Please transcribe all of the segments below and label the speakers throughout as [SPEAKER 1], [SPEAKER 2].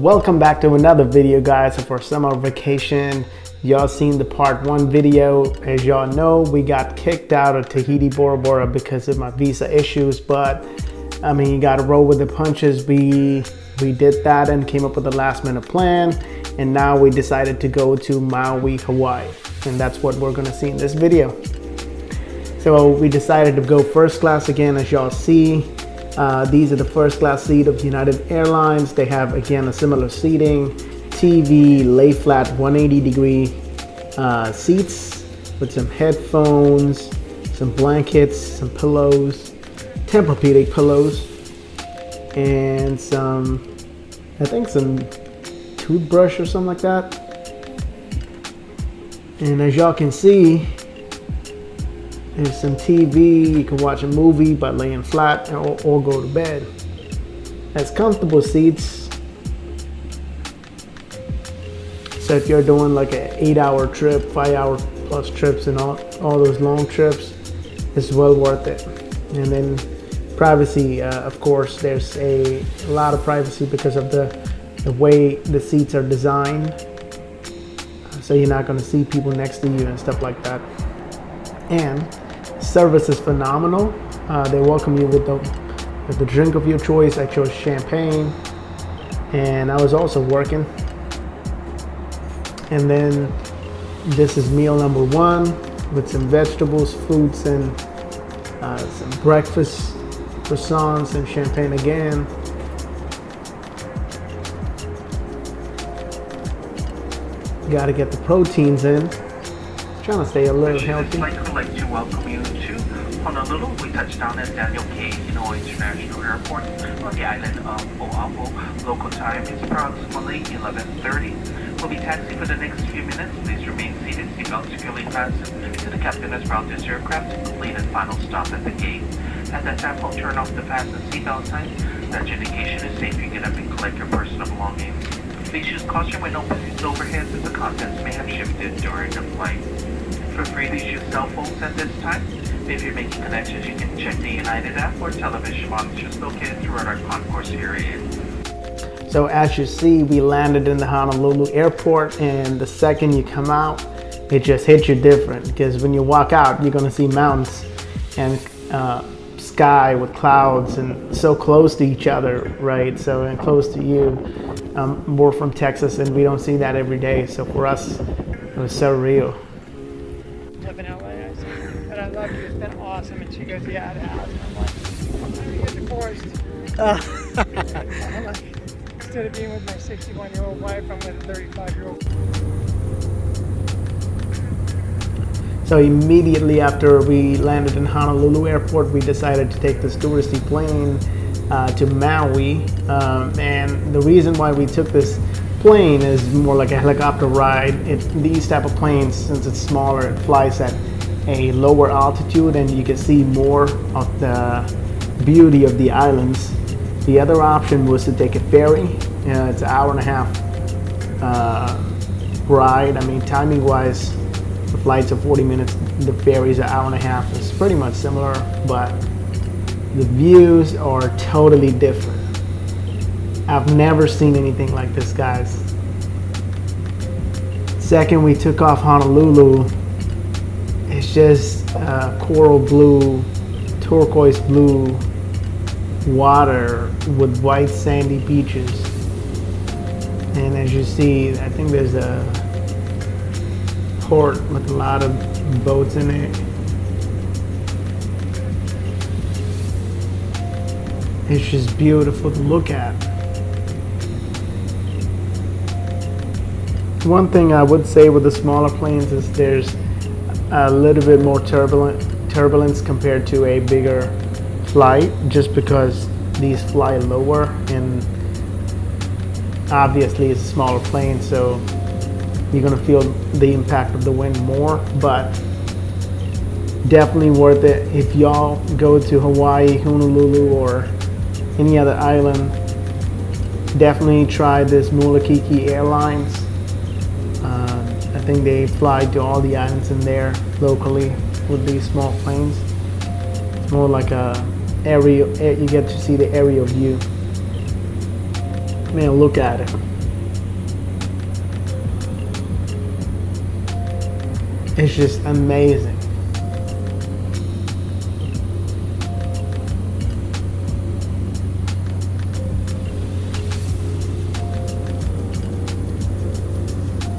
[SPEAKER 1] Welcome back to another video, guys, of our summer vacation. Y'all seen the part 1 video. As y'all know, we got kicked out of Tahiti Bora Bora because of my visa issues, but I mean, you gotta roll with the punches. We did that and came up with a last minute plan, and now we decided to go to Maui, Hawaii, and that's what we're gonna see in this video. So we decided to go first class again, as y'all see. These are the first class seat of United Airlines. They have, again, a similar seating, TV, lay flat 180-degree seats with some headphones, some blankets, some pillows, Tempur-Pedic pillows, and some, I think some toothbrush or something like that. And as y'all can see, there's some TV. You can watch a movie by laying flat or go to bed. Has comfortable seats. So if you're doing like an 8-hour trip, 5-hour plus trips, and all those long trips, it's well worth it. And then privacy, of course, there's a lot of privacy because of the way the seats are designed. So you're not going to see people next to you and stuff like that. And service is phenomenal. They welcome you with the drink of your choice. I chose champagne, and I was also working. And then this is meal number 1 with some vegetables, fruits, and some breakfast croissants and champagne again. Got to get the proteins in. Trying to stay a little healthy.
[SPEAKER 2] I'd like to welcome you to Honolulu. We touched down at Daniel K. Inouye International Airport on the island of Oahu. Local time is approximately 11:30. We'll be taxiing for the next few minutes. Please remain seated, seatbelt securely fastened to the captain as well as aircraft to complete and final stop at the gate. At that time, we'll turn off the fasten seatbelt sign. That indication is safe. You get up and collect your personal belongings. Please use caution when opening the overheads as the contents may have shifted during the flight. Feel free to use cell phones at this time. If you're making connections, you can check the United app or television monitors located throughout our concourse area.
[SPEAKER 1] So as you see, we landed in the Honolulu airport, and the second you come out, it just hits you different, because when you walk out, you're gonna see mountains and sky with clouds and so close to each other, right? So, and close to you. We're from Texas, and we don't see that every day. So for us, it was so real.
[SPEAKER 3] Live in LA, I said, but I love you, it's been awesome. And she goes, yeah, it has. And I'm like, I'm gonna get divorced. I'm like, instead of being with my 61-year-old wife, I'm with a 35-year-old.
[SPEAKER 1] So immediately after we landed in Honolulu airport, we decided to take this touristy plane to Maui. And the reason why we took this plane is more like a helicopter ride. These type of planes, since it's smaller, it flies at a lower altitude, and you can see more of the beauty of the islands. The other option was to take a ferry. It's an hour and a half ride. I mean, timing wise, the flights are 40 minutes, the ferry's an hour and a half. It's pretty much similar, but the views are totally different. I've never seen anything like this, guys. Second we took off Honolulu, it's just coral blue, turquoise blue water with white sandy beaches. And as you see, I think there's a port with a lot of boats in it. It's just beautiful to look at. One thing I would say with the smaller planes is there's a little bit more turbulence compared to a bigger flight, just because these fly lower, and obviously it's a smaller plane, so you're gonna feel the impact of the wind more, but definitely worth it. If y'all go to Hawaii, Honolulu, or any other island, definitely try this Mulakiki Airlines. I think they fly to all the islands in there locally with these small planes. It's more like a aerial, you get to see the aerial view. Man, look at it. It's just amazing.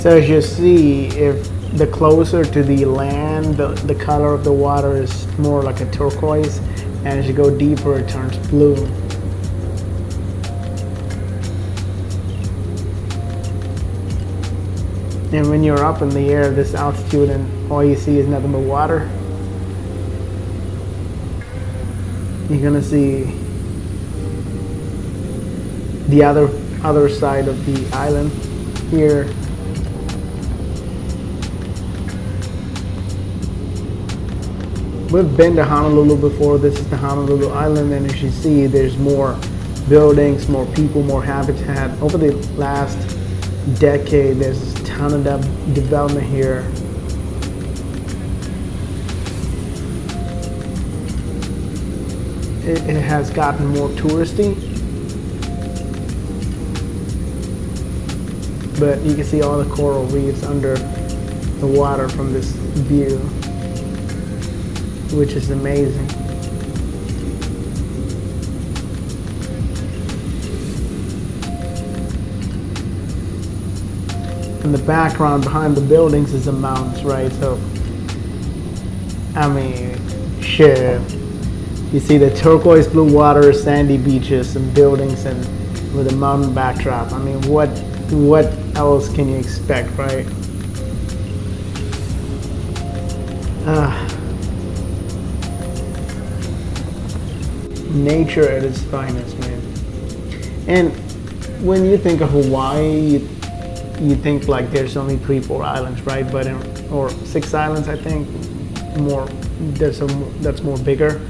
[SPEAKER 1] So as you see, if the closer to the land, the color of the water is more like a turquoise, and as you go deeper, it turns blue. And when you're up in the air, this altitude, and all you see is nothing but water, you're gonna see the other side of the island here. We've been to Honolulu before. This is the Honolulu Island, and as you see, there's more buildings, more people, more habitat. Over the last decade, there's a ton of development here. It has gotten more touristy, but you can see all the coral reefs under the water from this view, which is amazing. In the background behind the buildings is the mountains, right? So, I mean, shit. You see the turquoise blue water, sandy beaches, and buildings, and with a mountain backdrop. I mean, what else can you expect, right? Nature at its finest, man. And when you think of Hawaii, you think like there's only 3-4 islands, right? But or 6 islands, I think. More, that's more bigger.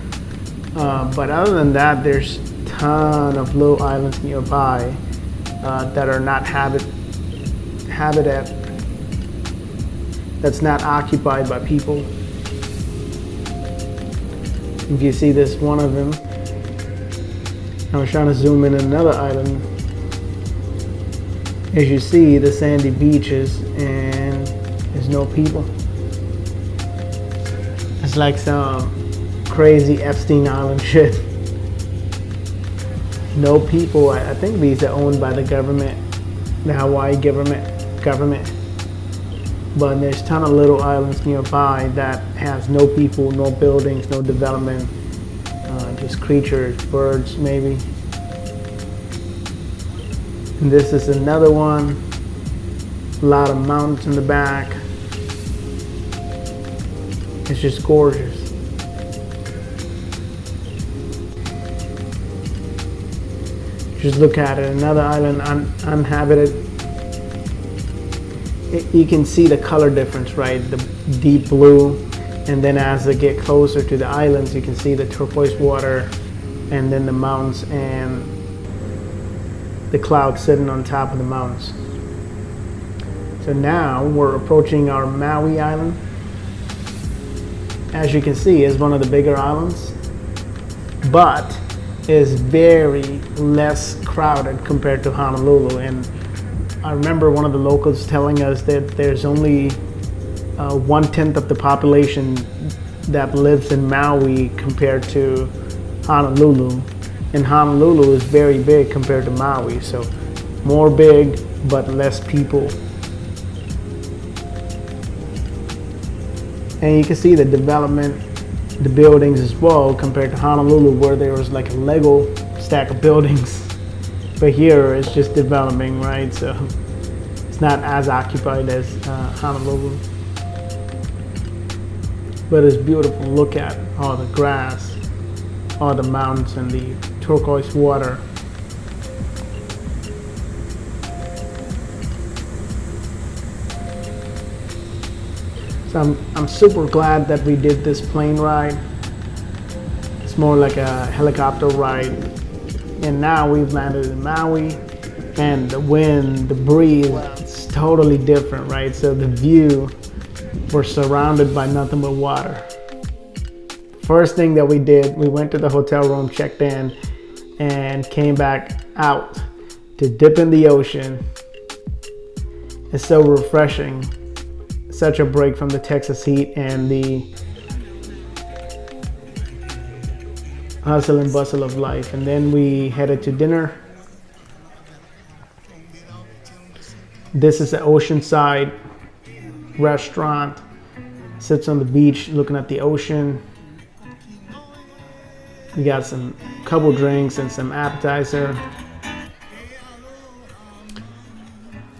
[SPEAKER 1] But other than that, there's a ton of little islands nearby that are not habitat. That's not occupied by people. If you see this, one of them. I was trying to zoom in another island. As you see, the sandy beaches, and there's no people. It's like some crazy Epstein Island shit. No people. I think these are owned by the government, the Hawaii government. But there's a ton of little islands nearby that has no people, no buildings, no development, just creatures, birds maybe. And this is another one. A lot of mountains in the back. It's just gorgeous. Just look at it, another island uninhabited. You can see the color difference, right? The deep blue, and then as they get closer to the islands, you can see the turquoise water, and then the mountains and the clouds sitting on top of the mountains. So now we're approaching our Maui island. As you can see, it's one of the bigger islands, but is very less crowded compared to Honolulu. And I remember one of the locals telling us that there's only 1/10 of the population that lives in Maui compared to Honolulu. And Honolulu is very big compared to Maui, so more big but less people. And you can see the development, the buildings as well, compared to Honolulu, where there was like a Lego stack of buildings. But here it's just developing, right? So it's not as occupied as Honolulu. But it's beautiful. Look at all the grass, all the mountains, and the turquoise water. So I'm super glad that we did this plane ride. It's more like a helicopter ride. And now we've landed in Maui, and the wind, the breeze, it's totally different, right? So the view, we're surrounded by nothing but water. First thing that we did, we went to the hotel room, checked in, and came back out to dip in the ocean. It's so refreshing. such a break from the Texas heat and the hustle and bustle of life. And then we headed to dinner. This is the Oceanside restaurant. Sits on the beach looking at the ocean. We got some couple drinks and some appetizer.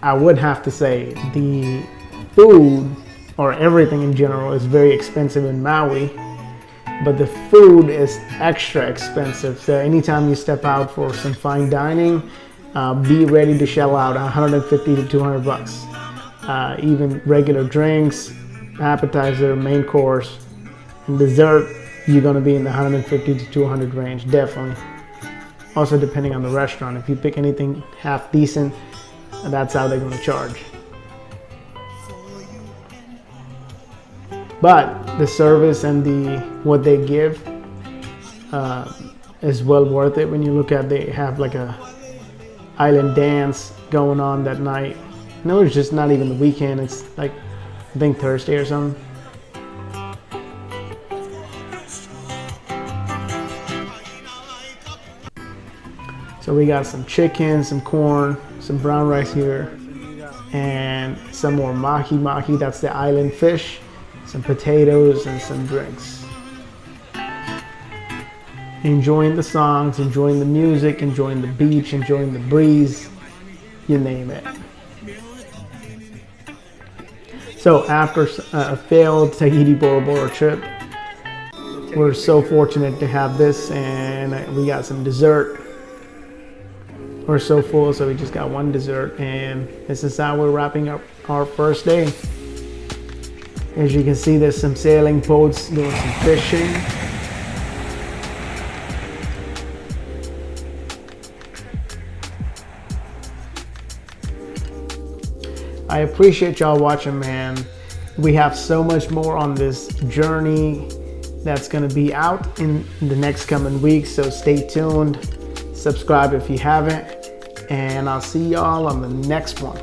[SPEAKER 1] I would have to say the food, or everything in general, is very expensive in Maui, but the food is extra expensive. So anytime you step out for some fine dining, be ready to shell out 150 to 200 bucks. Even regular drinks, appetizer, main course, and dessert, you're gonna be in the 150 to 200 range, definitely. Also depending on the restaurant. If you pick anything half decent, that's how they're gonna charge. But the service and what they give is well worth it. When you look at, they have like a island dance going on that night. No, it's just not even the weekend. It's like, I think Thursday or something. So we got some chicken, some corn, some brown rice here, and some more mahi. That's the island fish, some potatoes, and some drinks. Enjoying the songs, enjoying the music, enjoying the beach, enjoying the breeze, you name it. So after a failed Tahiti Bora Bora trip, we're so fortunate to have this, and we got some dessert. We're so full, so we just got one dessert, and this is how we're wrapping up our first day. As you can see, there's some sailing boats doing some fishing. I appreciate y'all watching, man. We have so much more on this journey that's gonna be out in the next coming weeks, so stay tuned. Subscribe if you haven't, and I'll see y'all on the next one.